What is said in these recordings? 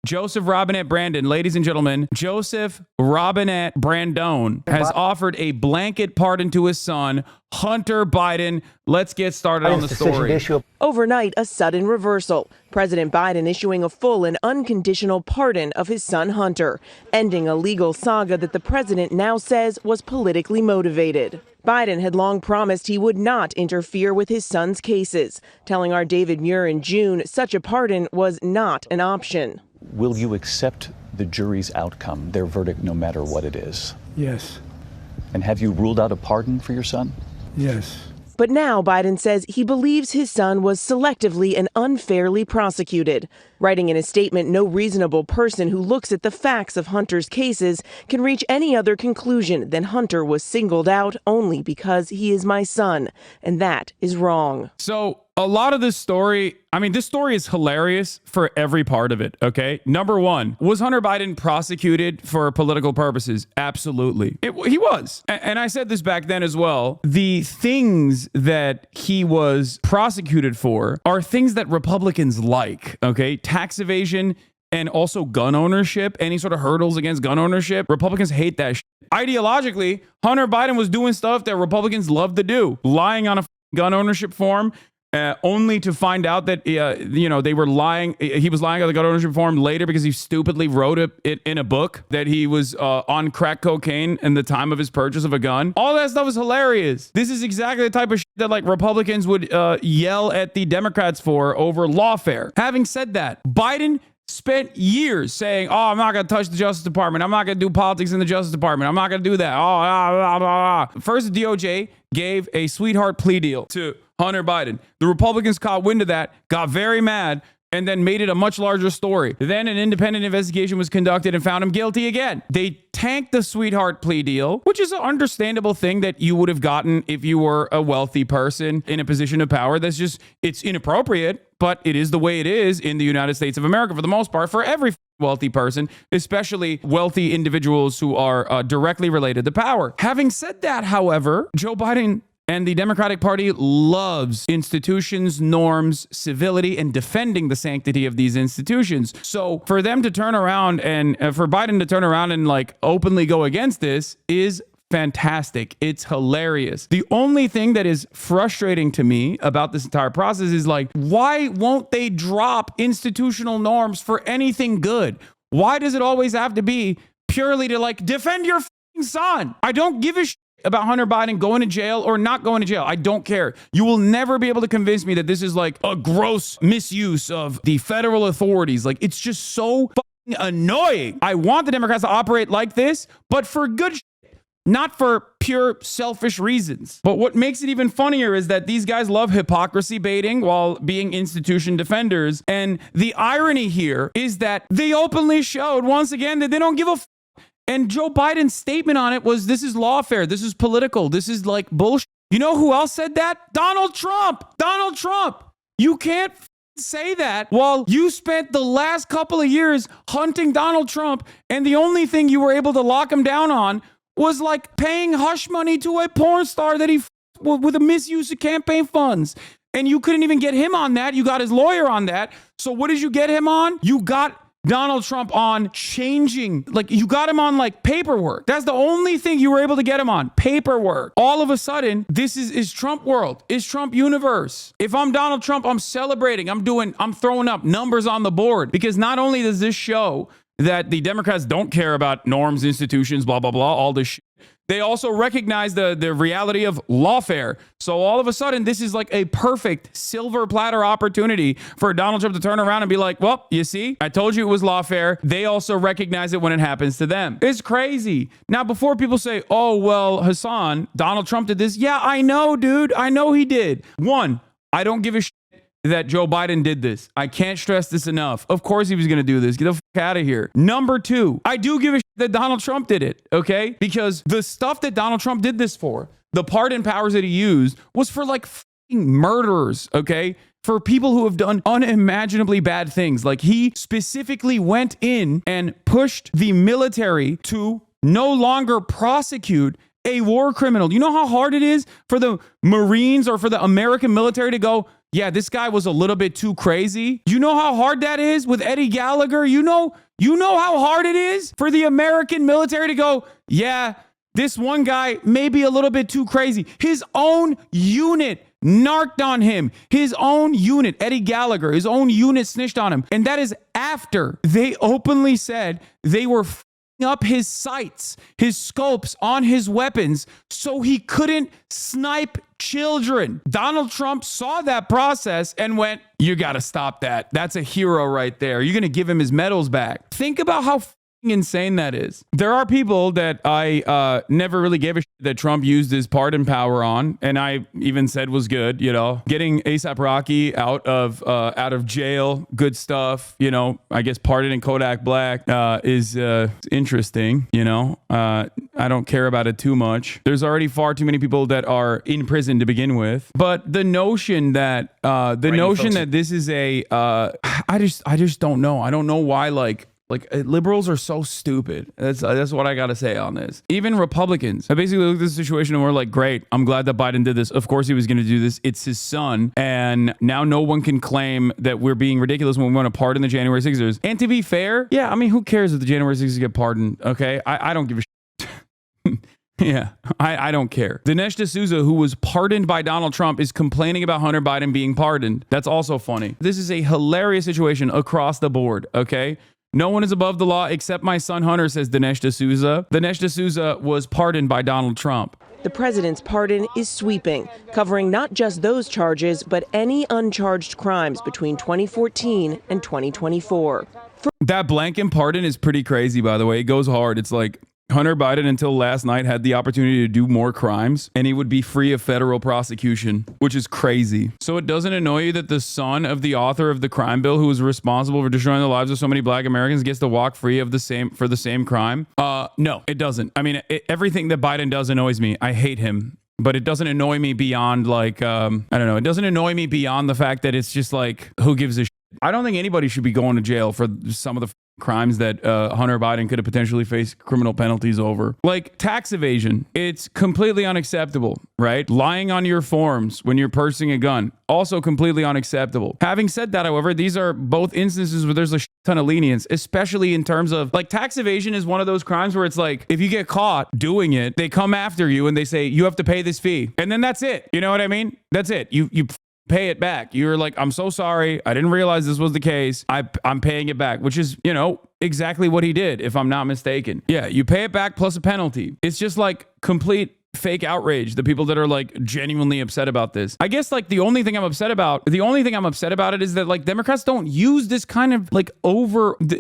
Joseph Robinette Brandon, ladies and gentlemen, Joseph Robinette Brandon has offered a blanket pardon to his son, Hunter Biden. Let's get started on the story. Overnight, a sudden reversal. President Biden issuing a full and unconditional pardon of his son Hunter, ending a legal saga that the president now says was politically motivated. Biden had long promised he would not interfere with his son's cases, telling our David Muir in June such a pardon was not an option. Will you accept the jury's outcome, their verdict, no matter what it is? Yes. And have you ruled out a pardon for your son? Yes. But now Biden says he believes his son was selectively and unfairly prosecuted. Writing in a statement, no reasonable person who looks at the facts of Hunter's cases can reach any other conclusion than Hunter was singled out only because he is my son. And that is wrong. So a lot of this story, this story is hilarious for every part of it, okay? Number one, was Hunter Biden prosecuted for political purposes? Absolutely. He was. And I said this back then as well. The things that he was prosecuted for are things that Republicans like, okay? Tax evasion and also gun ownership, any sort of hurdles against gun ownership. Republicans hate that shit. Ideologically, Hunter Biden was doing stuff that Republicans love to do. Lying on a gun ownership form. Only to find out that, they were lying. He was lying on the gun ownership form later because he stupidly wrote it in a book that he was on crack cocaine in the time of his purchase of a gun. All that stuff is hilarious. This is exactly the type of shit that like Republicans would yell at the Democrats for over lawfare. Having said that, Biden spent years saying, I'm not going to touch the Justice Department. I'm not going to do politics in the Justice Department. I'm not going to do that. First, the DOJ gave a sweetheart plea deal to Hunter Biden. The Republicans caught wind of that, got very mad, and then made it a much larger story. Then an independent investigation was conducted and found him guilty again. They tanked the sweetheart plea deal, which is an understandable thing that you would have gotten if you were a wealthy person in a position of power. It's inappropriate, but it is the way it is in the United States of America for the most part, for every wealthy person, especially wealthy individuals who are directly related to power. Having said that, however, Joe Biden and the Democratic Party loves institutions, norms, civility, and defending the sanctity of these institutions. So for them to turn around and for Biden to turn around and like openly go against this is fantastic. It's hilarious. The only thing that is frustrating to me about this entire process is like, why won't they drop institutional norms for anything good? Why does it always have to be purely to like defend your son? I don't give a shit about Hunter Biden going to jail or not going to jail. I don't care. You will never be able to convince me that this is like a gross misuse of the federal authorities. Like, it's just so fucking annoying. I want the Democrats to operate like this, but for good shit, not for pure selfish reasons. But what makes it even funnier is that these guys love hypocrisy baiting while being institution defenders. And the irony here is that they openly showed once again that they don't give a And Joe Biden's statement on it was, this is lawfare. This is political. This is like bullshit. You know who else said that? Donald Trump. Donald Trump. You can't say that while you spent the last couple of years hunting Donald Trump, and the only thing you were able to lock him down on was like paying hush money to a porn star that he with a misuse of campaign funds. And you couldn't even get him on that. You got his lawyer on that. So what did you get him on? You got Donald Trump on changing, like you got him on like paperwork. That's the only thing you were able to get him on, paperwork. All of a sudden, this is Trump world, is Trump universe. If I'm Donald Trump, I'm celebrating, I'm throwing up numbers on the board, because not only does this show that the Democrats don't care about norms, institutions, blah, blah, blah, all this shit, they also recognize the reality of lawfare. So all of a sudden, this is like a perfect silver platter opportunity for Donald Trump to turn around and be like, well, you see, I told you it was lawfare. They also recognize it when it happens to them. It's crazy. Now, before people say, oh, well, Hasan, Donald Trump did this. Yeah, I know, dude. I know he did. One, I don't give a shit that Joe Biden did this. I can't stress this enough. Of course he was going to do this. Get the fuck out of here. Number two, I do give a shit that Donald Trump did it, okay? Because the stuff that Donald Trump did this for, the pardon powers that he used, was for like fucking murderers, okay? For people who have done unimaginably bad things. Like, he specifically went in and pushed the military to no longer prosecute a war criminal. You know how hard it is for the Marines or for the American military to go, yeah, this guy was a little bit too crazy. You know how hard that is with Eddie Gallagher? You know how hard it is for the American military to go, yeah, this one guy may be a little bit too crazy. His own unit narked on him. His own unit, Eddie Gallagher, his own unit snitched on him. And that is after they openly said they were up his sights, his scopes on his weapons so he couldn't snipe children. Donald Trump saw that process and went, you got to stop that. That's a hero right there. You're going to give him his medals back. Think about how insane that is. There are people that I never really gave a shit that Trump used his pardon power on, and I even said was good. You know, getting ASAP Rocky out of jail, good stuff. You know, I guess pardoning Kodak Black is interesting. You know, I don't care about it too much. There's already far too many people that are in prison to begin with. But the notion that that this is a I just don't know. I don't know why liberals are so stupid. That's what I got to say on this. Even Republicans, I basically look at this situation and we're like, great, I'm glad that Biden did this. Of course he was going to do this. It's his son. And now no one can claim that we're being ridiculous when we want to pardon the January 6ers. And to be fair, yeah, I mean, who cares if the January 6ers get pardoned? Okay, I don't give a shit. Yeah, I don't care. Dinesh D'Souza, who was pardoned by Donald Trump, is complaining about Hunter Biden being pardoned. That's also funny. This is a hilarious situation across the board, okay? No one is above the law except my son Hunter, says Dinesh D'Souza. Dinesh D'Souza was pardoned by Donald Trump. The president's pardon is sweeping, covering not just those charges, but any uncharged crimes between 2014 and 2024. That blanket pardon is pretty crazy, by the way. It goes hard. It's like Hunter Biden, until last night, had the opportunity to do more crimes and he would be free of federal prosecution, which is crazy. So it doesn't annoy you that the son of the author of the crime bill, who was responsible for destroying the lives of so many black Americans, gets to walk free of the same crime? No, it doesn't. I mean, everything that Biden does annoys me. I hate him. But it doesn't annoy me beyond I don't know. It doesn't annoy me beyond the fact that it's just like, who gives a shit? I don't think anybody should be going to jail for some of the crimes that Hunter Biden could have potentially faced criminal penalties over. Like tax evasion, it's completely unacceptable, right? Lying on your forms when you're purchasing a gun, also completely unacceptable. Having said that, however, these are both instances where there's a ton of lenience, especially in terms of like tax evasion is one of those crimes where it's like, if you get caught doing it, they come after you and they say, you have to pay this fee. And then that's it. You know what I mean? That's it. You pay it back. You're like, I'm so sorry. I didn't realize this was the case. I'm paying it back, which is, you know, exactly what he did, if I'm not mistaken. Yeah, you pay it back plus a penalty. It's just like complete fake outrage. The people that are like genuinely upset about this. I guess like the only thing I'm upset about it is that like Democrats don't use this kind of like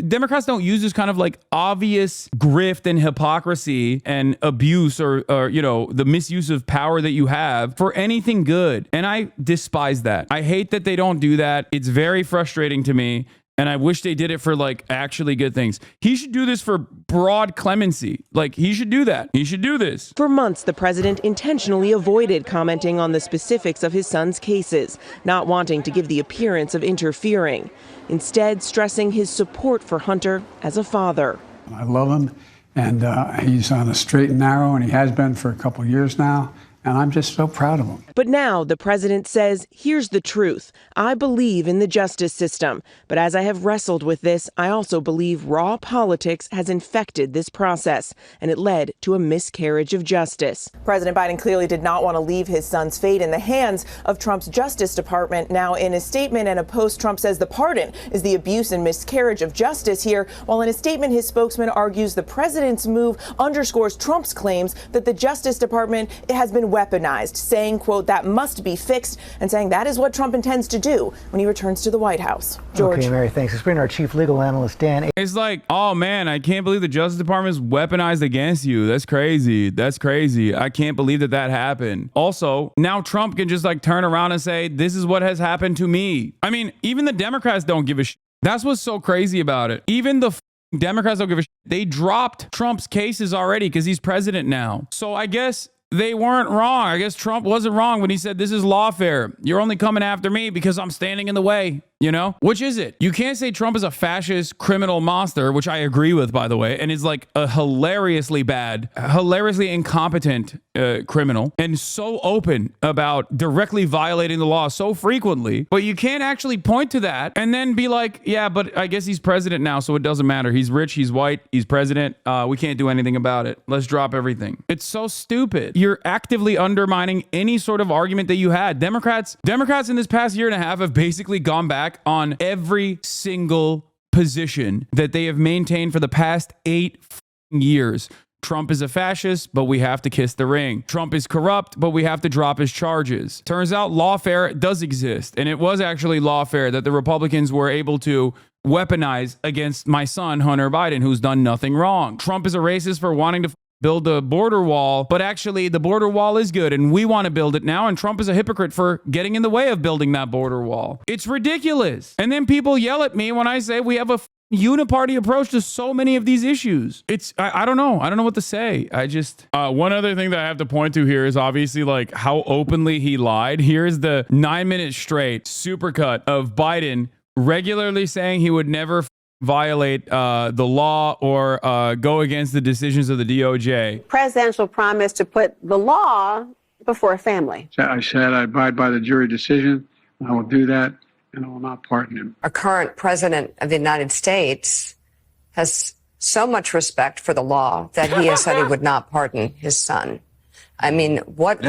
Democrats don't use this kind of like obvious grift and hypocrisy and abuse or you know, the misuse of power that you have for anything good. And I despise that. I hate that they don't do that. It's very frustrating to me. And I wish they did it for like actually good things. He should do this for broad clemency. Like he should do that. He should do this. For months, the president intentionally avoided commenting on the specifics of his son's cases, not wanting to give the appearance of interfering. Instead, stressing his support for Hunter as a father. I love him, and he's on a straight and narrow, and he has been for a couple of years now. And I'm just so proud of him. But now the president says, here's the truth. I believe in the justice system. But as I have wrestled with this, I also believe raw politics has infected this process, and it led to a miscarriage of justice. President Biden clearly did not want to leave his son's fate in the hands of Trump's Justice Department. Now, in a statement and a post, Trump says the pardon is the abuse and miscarriage of justice here, while in a statement, his spokesman argues the president's move underscores Trump's claims that the Justice Department has been weaponized, saying, quote, that must be fixed, and saying that is what Trump intends to do when he returns to the White House. George. Okay, Mary, thanks. Let's bring our chief legal analyst, Dan. It's like, oh man, I can't believe the Justice Department is weaponized against you. That's crazy. That's crazy. I can't believe that happened. Also, now Trump can just like turn around and say, this is what has happened to me. I mean, even the Democrats don't give a shit. That's what's so crazy about it. Even the Democrats don't give a shit. They dropped Trump's cases already because he's president now. So I guess they weren't wrong. I guess Trump wasn't wrong when he said, this is lawfare. You're only coming after me because I'm standing in the way. You know, which is it? You can't say Trump is a fascist criminal monster, which I agree with, by the way, and is like a hilariously bad, hilariously incompetent criminal, and so open about directly violating the law so frequently. But you can't actually point to that and then be like, yeah, but I guess he's president now, so it doesn't matter. He's rich, he's white, he's president. We can't do anything about it. Let's drop everything. It's so stupid. You're actively undermining any sort of argument that you had. Democrats in this past year and a half have basically gone back on every single position that they have maintained for the past 8 years. Trump is a fascist, but we have to kiss the ring. Trump is corrupt, but we have to drop his charges. Turns out lawfare does exist, and it was actually lawfare that the Republicans were able to weaponize against my son, Hunter Biden, who's done nothing wrong. Trump is a racist for wanting to build a border wall, but actually the border wall is good and we want to build it now, and Trump is a hypocrite for getting in the way of building that border wall. It's ridiculous. And then people yell at me when I say we have a uniparty approach to so many of these issues. I don't know. I don't know what to say. I just, one other thing that I have to point to here is obviously like how openly he lied. Here's the 9-minute straight supercut of Biden regularly saying he would never violate the law or go against the decisions of the DOJ. Presidential promise to put the law before family. I said I abide by the jury decision. I will do that, and I will not pardon him. Our current president of the United States has so much respect for the law that he has said he would not pardon his son. I mean, what,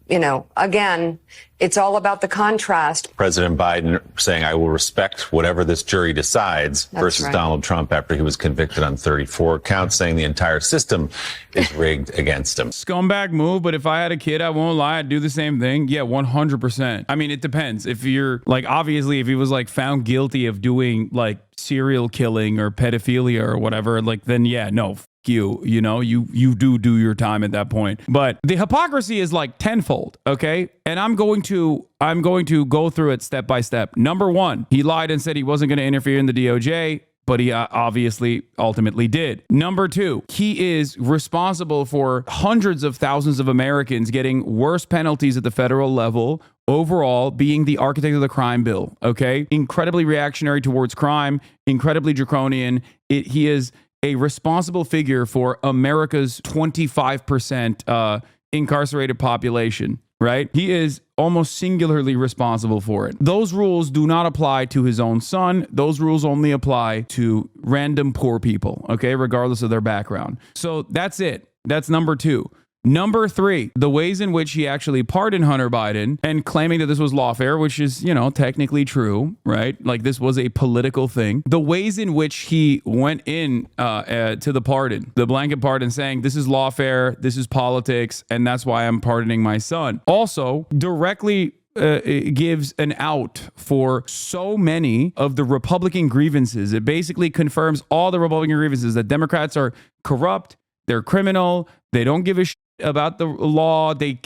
you know, again, it's all about the contrast. President Biden saying, I will respect whatever this jury decides, versus right. Donald Trump after he was convicted on 34 counts, saying the entire system is rigged against him. Scumbag move, but if I had a kid, I won't lie, I'd do the same thing. Yeah, 100%. I mean, it depends. If you're like, obviously, if he was like found guilty of doing like serial killing or pedophilia or whatever, like then yeah, no. You know, you do your time at that point. But the hypocrisy is like tenfold, okay? And I'm going to go through it step by step. Number one, he lied and said he wasn't going to interfere in the DOJ, but he obviously ultimately did. Number two, he is responsible for hundreds of thousands of Americans getting worse penalties at the federal level, overall being the architect of the crime bill, okay? Incredibly reactionary towards crime, incredibly draconian. He is a responsible figure for America's 25% incarcerated population, right? He is almost singularly responsible for it. Those rules do not apply to his own son. Those rules only apply to random poor people, okay, regardless of their background. So that's it. That's number two. Number three, the ways in which he actually pardoned Hunter Biden and claiming that this was lawfare, which is, you know, technically true, right? Like this was a political thing. The ways in which he went in to the pardon, the blanket pardon, saying this is lawfare, this is politics, and that's why I'm pardoning my son. Also, directly it gives an out for so many of the Republican grievances. It basically confirms all the Republican grievances that Democrats are corrupt, they're criminal, they don't give a shit about the law. They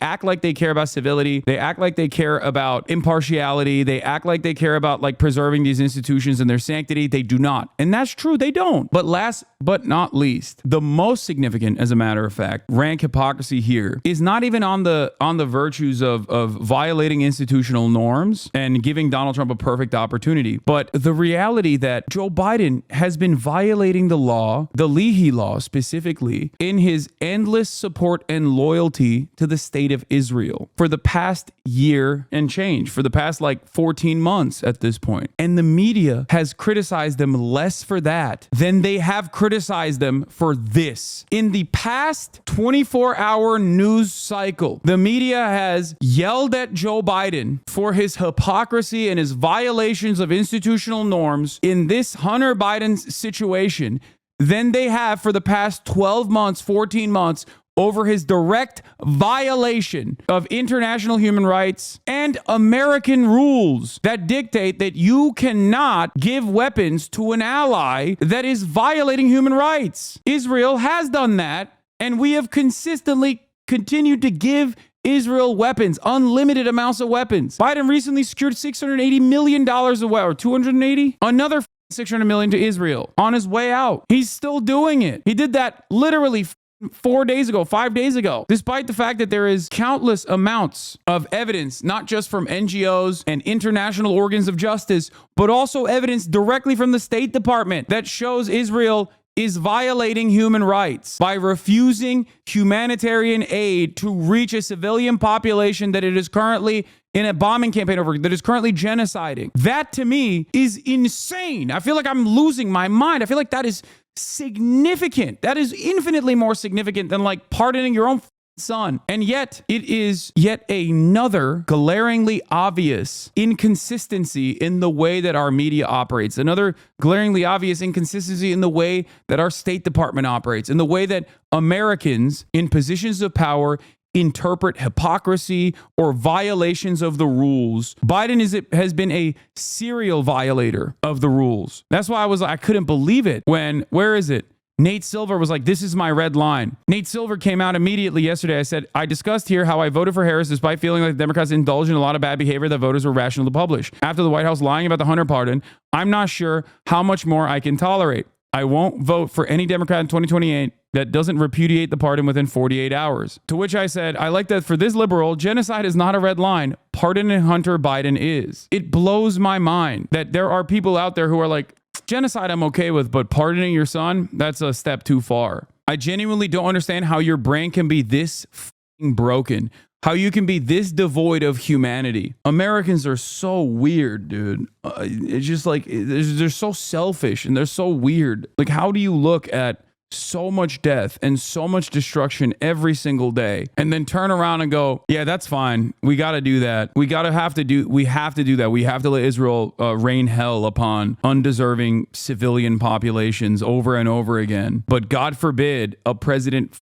act like they care about civility. They act like they care about impartiality. They act like they care about like preserving these institutions and their sanctity. They do not. And that's true. They don't. But last but not least, the most significant, as a matter of fact, rank hypocrisy here is not even on the virtues of violating institutional norms and giving Donald Trump a perfect opportunity, but the reality that Joe Biden has been violating the law, the Leahy law specifically, in his endless support and loyalty to the state of Israel for the past year and change, for the past like 14 months at this point. And the media has criticized them less for that than they have criticized them for this. In the past 24-hour news cycle, the media has yelled at Joe Biden for his hypocrisy and his violations of institutional norms in this Hunter Biden situation than they have for the past 12 months, 14 months over his direct violation of international human rights and American rules that dictate that you cannot give weapons to an ally that is violating human rights. Israel has done that, and we have consistently continued to give Israel weapons, unlimited amounts of weapons. Biden recently secured $680 million of weapons, or 280? Another $600 million to Israel on his way out. He's still doing it. He did that literally 4 days ago, 5 days ago, despite the fact that there is countless amounts of evidence, not just from NGOs and international organs of justice, but also evidence directly from the State Department that shows Israel is violating human rights by refusing humanitarian aid to reach a civilian population that it is currently in a bombing campaign over, that is currently genociding. That to me is insane. I feel like I'm losing my mind. I feel like that is significant. That is infinitely more significant than like pardoning your own son. And yet it is yet another glaringly obvious inconsistency in the way that our media operates. Another glaringly obvious inconsistency in the way that our State Department operates, in the way that Americans in positions of power interpret hypocrisy or violations of the rules. Biden has been a serial violator of the rules. That's why I couldn't believe it when, where is it? Nate Silver was like, this is my red line. Nate Silver came out immediately yesterday. I said, I discussed here how I voted for Harris despite feeling like the Democrats indulged in a lot of bad behavior that voters were rational to publish. After the White House lying about the Hunter pardon, I'm not sure how much more I can tolerate. I won't vote for any Democrat in 2028 that doesn't repudiate the pardon within 48 hours. To which I said, I like that for this liberal, genocide is not a red line. Pardoning Hunter Biden is. It blows my mind that there are people out there who are like, genocide I'm okay with, but pardoning your son, that's a step too far. I genuinely don't understand how your brain can be this f***ing broken. How you can be this devoid of humanity. Americans are so weird, dude. It's just like, they're so selfish and they're so weird. Like, how do you look at so much death and so much destruction every single day and then turn around and go, yeah, that's fine. We got to do that. We have to do that. We have to let Israel rain hell upon undeserving civilian populations over and over again. But God forbid a president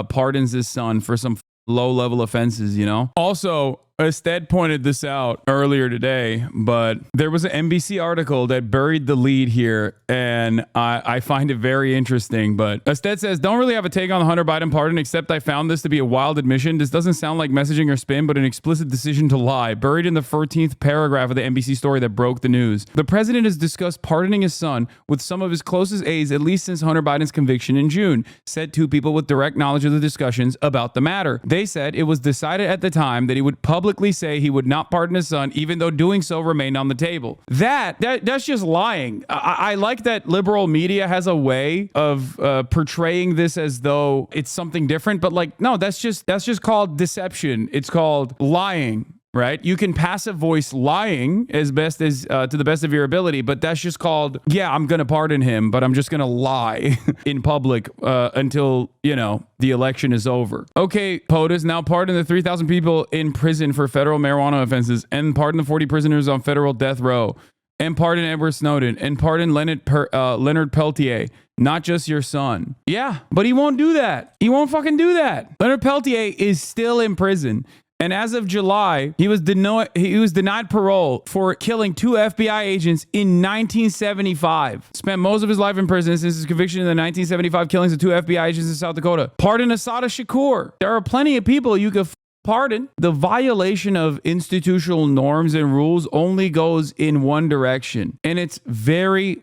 pardons his son for some low-level offenses, you know? Also, Ested pointed this out earlier today, but there was an NBC article that buried the lead here, and I find it very interesting. But Ested says, don't really have a take on the Hunter Biden pardon, except I found this to be a wild admission. This doesn't sound like messaging or spin, but an explicit decision to lie, buried in the 14th paragraph of the NBC story that broke the news. The president has discussed pardoning his son with some of his closest aides, at least since Hunter Biden's conviction in June, said two people with direct knowledge of the discussions about the matter. They said it was decided at the time that he would publicly say he would not pardon his son, even though doing so remained on the table. That's just lying. I like that liberal media has a way of portraying this as though it's something different, but like, no, that's just called deception. It's called lying. Right? You can passive voice lying as best as to the best of your ability, but that's just called, yeah, I'm going to pardon him, but I'm just going to lie in public until, the election is over. Okay, POTUS, now pardon the 3,000 people in prison for federal marijuana offenses and pardon the 40 prisoners on federal death row and pardon Edward Snowden and pardon Leonard Peltier. Not just your son. Yeah, but he won't do that. He won't fucking do that. Leonard Peltier is still in prison. And as of July, he was denied parole for killing 2 FBI agents in 1975. Spent most of his life in prison since his conviction in the 1975 killings of 2 FBI agents in South Dakota. Pardon Assata Shakur. There are plenty of people you could pardon. The violation of institutional norms and rules only goes in one direction. And it's very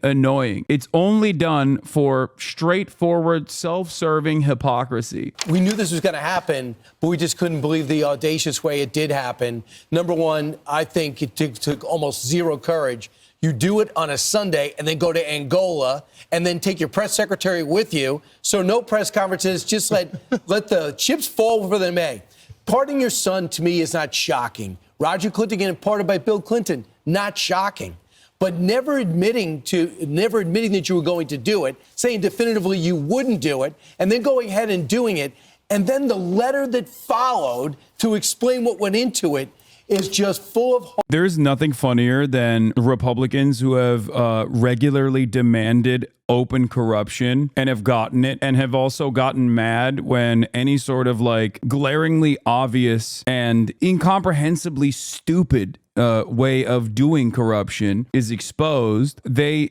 annoying. It's only done for straightforward, self-serving hypocrisy. We knew this was going to happen, but we just couldn't believe the audacious way it did happen. Number one, I think it took almost zero courage. You do it on a Sunday and then go to Angola and then take your press secretary with you. So no press conferences, just let the chips fall where they may. Pardoning your son, to me, is not shocking. Roger Clinton getting pardoned by Bill Clinton, not shocking. But never admitting that you were going to do it, saying definitively you wouldn't do it, and then going ahead and doing it, and then the letter that followed to explain what went into it is just full of... There's nothing funnier than Republicans who have regularly demanded open corruption and have gotten it, and have also gotten mad when any sort of like glaringly obvious and incomprehensibly stupid way of doing corruption is exposed. They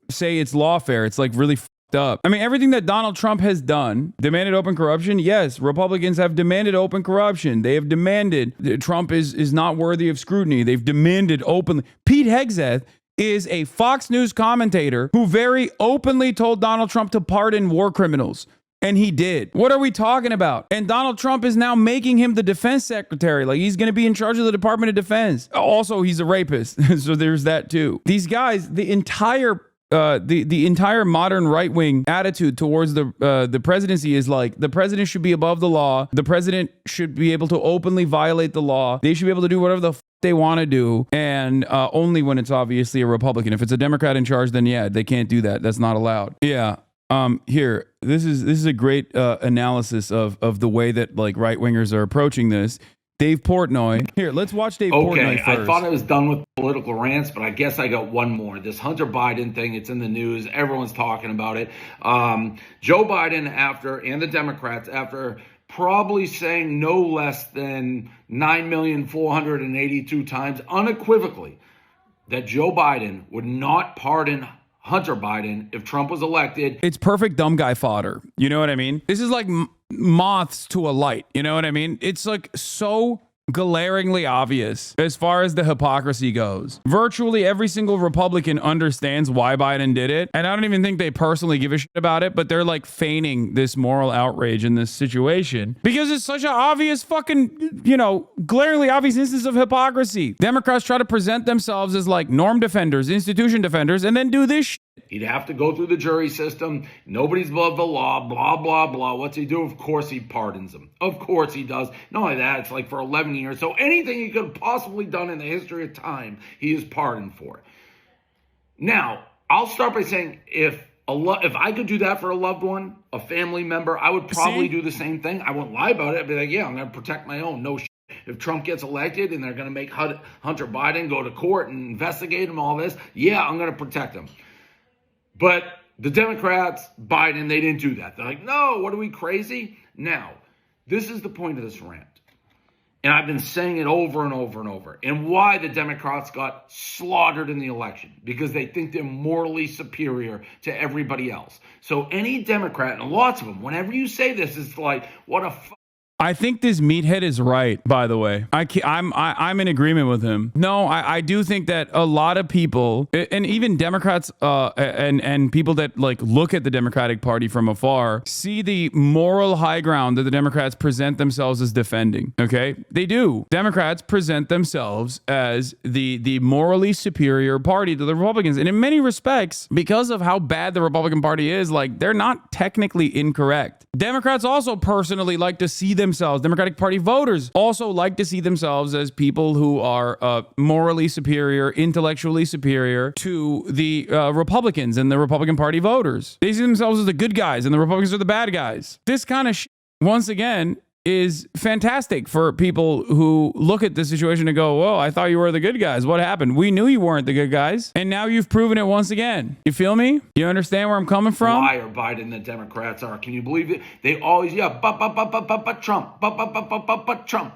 say it's lawfare. It's like really up. I mean, everything that Donald Trump has done, demanded open corruption. Yes, Republicans have demanded open corruption. They have demanded that Trump is not worthy of scrutiny. They've demanded openly. Pete Hegseth is a Fox News commentator who very openly told Donald Trump to pardon war criminals. And he did. What are we talking about? And Donald Trump is now making him the defense secretary. Like, he's going to be in charge of the Department of Defense. Also, he's a rapist. So there's that too. These guys, the entire modern right-wing attitude towards the presidency is like, the president should be above the law. The president should be able to openly violate the law. They should be able to do whatever the they want to do, and only when it's obviously a Republican. If it's a Democrat in charge, then yeah, they can't do that. That's not allowed. Yeah. Here, this is a great analysis of the way that like right-wingers are approaching this. Dave Portnoy. Here, let's watch Dave Portnoy first. I thought I was done with political rants, but I guess I got one more. This Hunter Biden thing, it's in the news. Everyone's talking about it. Joe Biden, and the Democrats, after probably saying no less than 9,482 times unequivocally that Joe Biden would not pardon Hunter Biden if Trump was elected. It's perfect dumb guy fodder. You know what I mean? This is like moths to a light. You know what I mean? It's like so glaringly obvious as far as the hypocrisy goes. Virtually every single Republican understands why Biden did it. And I don't even think they personally give a shit about it, but they're like feigning this moral outrage in this situation because it's such an obvious fucking, glaringly obvious instance of hypocrisy. Democrats try to present themselves as like norm defenders, institution defenders, and then do this shit. He'd have to go through the jury system. Nobody's above the law, blah, blah, blah. What's he do? Of course he pardons them. Of course he does. Not only that, it's like for 11 years. So anything he could have possibly done in the history of time, he is pardoned for. Now, I'll start by saying if I could do that for a loved one, a family member, I would probably do the same thing. I wouldn't lie about it. I'd be like, yeah, I'm going to protect my own. No shit. If Trump gets elected and they're going to make Hunter Biden go to court and investigate him, all this, yeah, I'm going to protect him. But the Democrats, Biden, they didn't do that. They're like, no, what are we, crazy? Now, this is the point of this rant. And I've been saying it over and over and over. And why the Democrats got slaughtered in the election. Because they think they're morally superior to everybody else. So any Democrat, and lots of them, whenever you say this, it's like, what a I think this meathead is right, by the way. I'm in agreement with him. No, I do think that a lot of people, and even Democrats and people that like look at the Democratic Party from afar, see the moral high ground that the Democrats present themselves as defending. Okay? They do. Democrats present themselves as the morally superior party to the Republicans. And in many respects, because of how bad the Republican Party is, like they're not technically incorrect. Democrats also personally like to see themselves, Democratic Party voters also like to see themselves as people who are morally superior, intellectually superior to the Republicans and the Republican Party voters. They see themselves as the good guys and the Republicans are the bad guys. This kind of once again, is fantastic for people who look at the situation and go, whoa, I thought you were the good guys. What happened? We knew you weren't the good guys. And now you've proven it once again. You feel me? You understand where I'm coming from? Liar Biden the Democrats are. Can you believe it? They always, Trump, Trump,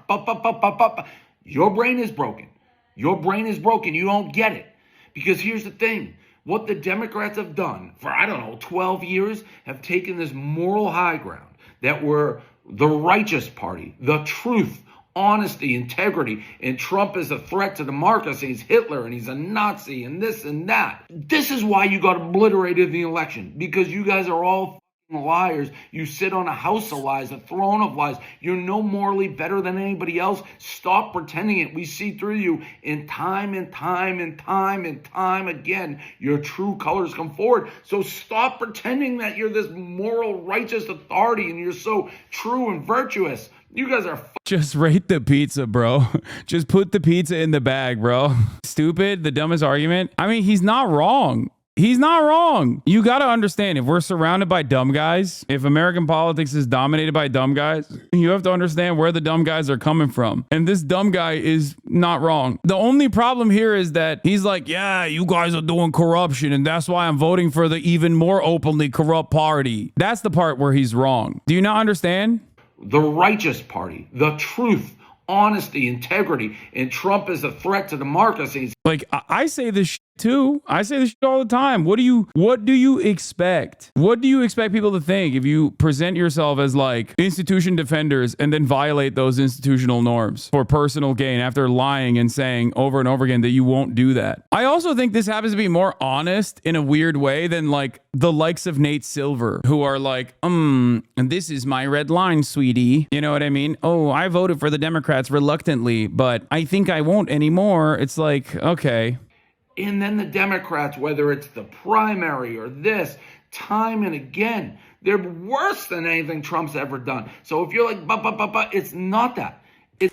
Your brain is broken. Your brain is broken. You don't get it. Because here's the thing. What the Democrats have done for, 12 years, have taken this moral high ground that we're the righteous party, the truth, honesty, integrity, and Trump is a threat to democracy. He's Hitler and he's a Nazi and this and that. This is why you got obliterated in the election, because you guys are all liars. You sit on a house of lies, a throne of lies. You're no morally better than anybody else. Stop pretending it. We see through you in time and time and time and time again. Your true colors come forward. So stop pretending that you're this moral, righteous authority and you're so true and virtuous. You guys are just rate the pizza, bro. Just put the pizza in the bag, bro. Stupid, the dumbest argument. I mean, he's not wrong. He's not wrong. You got to understand, if we're surrounded by dumb guys, if American politics is dominated by dumb guys, you have to understand where the dumb guys are coming from. And this dumb guy is not wrong. The only problem here is that he's like, yeah, you guys are doing corruption, and that's why I'm voting for the even more openly corrupt party. That's the part where he's wrong. Do you not understand? The righteous party, the truth, honesty, integrity, and Trump is a threat to democracy. Like I say this shit too. I say this shit all the time. What do you expect? What do you expect people to think if you present yourself as like institution defenders and then violate those institutional norms for personal gain after lying and saying over and over again that you won't do that? I also think this happens to be more honest in a weird way than like the likes of Nate Silver, who are like, and this is my red line, sweetie. You know what I mean? Oh, I voted for the Democrats reluctantly, but I think I won't anymore. It's like, okay. And then the Democrats, whether it's the primary or this, time and again, they're worse than anything Trump's ever done. So if you're like, it's not that.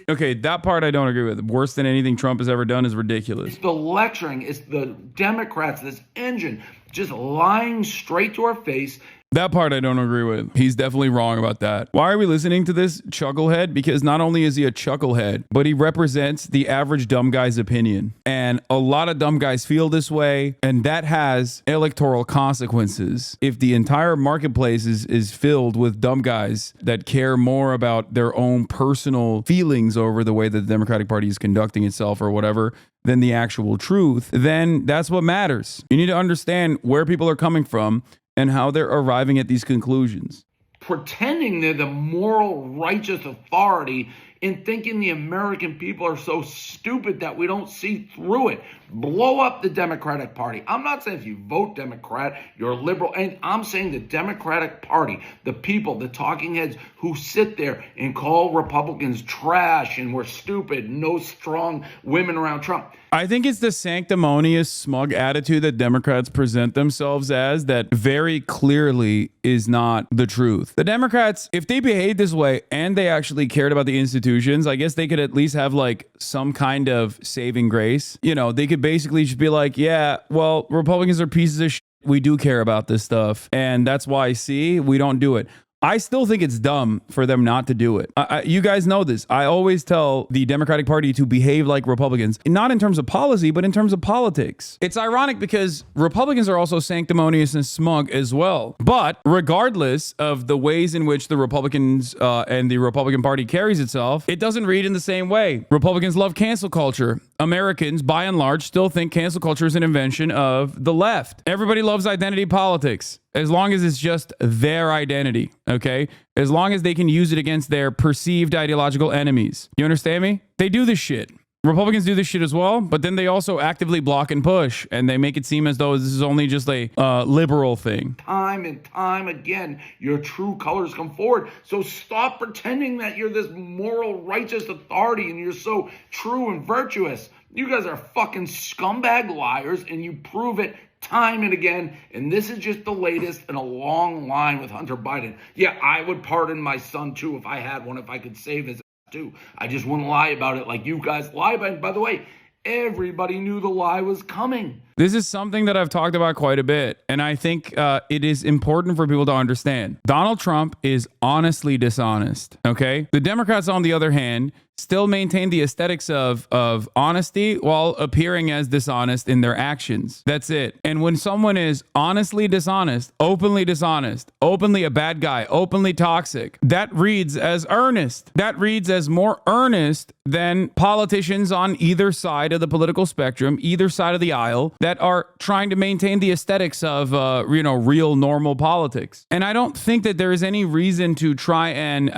Okay, that part I don't agree with. Worse than anything Trump has ever done is ridiculous. It's the lecturing. It's the Democrats, this engine, just lying straight to our face. That part I don't agree with. He's definitely wrong about that. Why are we listening to this chucklehead? Because not only is he a chucklehead, but he represents the average dumb guy's opinion. And a lot of dumb guys feel this way, and that has electoral consequences. If the entire marketplace is filled with dumb guys that care more about their own personal feelings over the way that the Democratic Party is conducting itself or whatever than the actual truth, then that's what matters. You need to understand where people are coming from and how they're arriving at these conclusions. Pretending they're the moral, righteous authority and thinking the American people are so stupid that we don't see through it. Blow up the Democratic Party. I'm not saying if you vote Democrat, you're liberal. And I'm saying the Democratic Party, the people, the talking heads who sit there and call Republicans trash and we're stupid, no strong women around Trump. I think it's the sanctimonious, smug attitude that Democrats present themselves as that very clearly is not the truth. The Democrats, if they behaved this way and they actually cared about the institutions, I guess they could at least have like some kind of saving grace. You know, they could basically just be like, yeah, well, Republicans are pieces of shit. We do care about this stuff. And that's why, see, we don't do it. I still think it's dumb for them not to do it. You guys know this. I always tell the Democratic Party to behave like Republicans, not in terms of policy, but in terms of politics. It's ironic because Republicans are also sanctimonious and smug as well. But regardless of the ways in which the Republicans and the Republican Party carries itself, it doesn't read in the same way. Republicans love cancel culture. Americans, by and large, still think cancel culture is an invention of the left. Everybody loves identity politics. As long as it's just their identity, okay? As long as they can use it against their perceived ideological enemies. You understand me? They do this shit. Republicans do this shit as well, but then they also actively block and push, and they make it seem as though this is only just a liberal thing. Time and time again, your true colors come forward. So stop pretending that you're this moral, righteous authority and you're so true and virtuous. You guys are fucking scumbag liars, and you prove it time and again, and this is just the latest in a long line with Hunter Biden. Yeah, I would pardon my son too if I had one, if I could save his too. I just wouldn't lie about it like you guys lie about it. By the way, everybody knew the lie was coming. This is something that I've talked about quite a bit, and I think it is important for people to understand. Donald Trump is honestly dishonest, okay? The Democrats, on the other hand, still maintain the aesthetics of honesty while appearing as dishonest in their actions. That's it. And when someone is honestly dishonest, openly a bad guy, openly toxic, that reads as earnest. That reads as more earnest than politicians on either side of the political spectrum, either side of the aisle, that are trying to maintain the aesthetics of, real normal politics. And I don't think that there is any reason to try and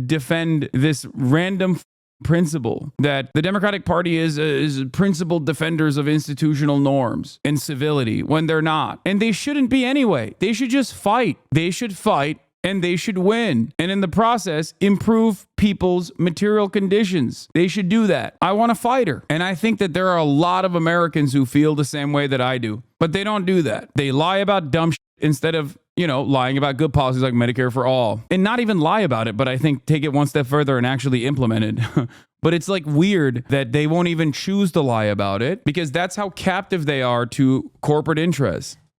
defend this random principle that the Democratic Party is principled defenders of institutional norms and civility when they're not. And they shouldn't be anyway. They should just fight. They should fight and they should win. And in the process, improve people's material conditions. They should do that. I want a fighter. And I think that there are a lot of Americans who feel the same way that I do. But they don't do that. They lie about dumb shit instead of lying about good policies like Medicare for all. And not even lie about it, but I think take it one step further and actually implement it. But it's like weird that they won't even choose to lie about it because that's how captive they are to corporate interests.